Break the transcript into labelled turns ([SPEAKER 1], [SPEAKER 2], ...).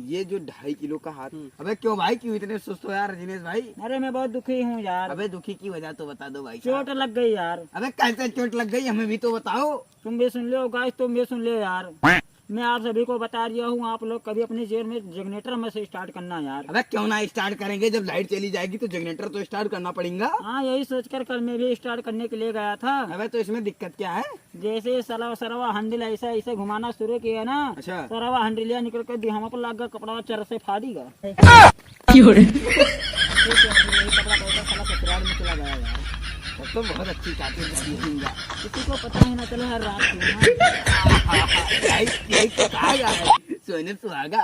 [SPEAKER 1] ये जो 2.5 किलो का हाथ, अबे क्यों भाई, क्यों इतने सुस्त हो यार दिनेश भाई?
[SPEAKER 2] अरे मैं बहुत दुखी हूँ यार।
[SPEAKER 1] अबे दुखी की वजह तो बता दो भाई
[SPEAKER 2] चोट
[SPEAKER 1] साहब।
[SPEAKER 2] लग गई यार।
[SPEAKER 1] अबे कैसे चोट लग गई, हमें भी तो बताओ।
[SPEAKER 2] तुम भी सुन लो गाइस, तुम भी सुन लो यार। मैं आप सभी को बता रहा हूँ, आप लोग कभी अपने जेल में जनरेटर में से स्टार्ट करना यार।
[SPEAKER 1] अबे क्यों ना स्टार्ट करेंगे, जब लाइट चली जाएगी तो जनरेटर तो स्टार्ट करना पड़ेगा।
[SPEAKER 2] हाँ, यही सोचकर कल मैं भी स्टार्ट करने के लिए गया था।
[SPEAKER 1] अबे तो इसमें दिक्कत क्या है?
[SPEAKER 2] जैसे सरवा सरवा हैंडल ऐसा ऐसे घुमाना शुरू किया ना,
[SPEAKER 1] अच्छा।
[SPEAKER 2] सरवा हैंडलिया निकल कर दिहामा पर लग गया, कपड़ा चर से फाड़ीगा। कपड़ा साला ससुराल में चला गया यार।
[SPEAKER 1] तब तो बहुत अच्छी काफी दूंगा।
[SPEAKER 2] किसी को पता ही ना चले हर रात को ना।
[SPEAKER 1] यही तो कहा गया है, सोने सुहागा।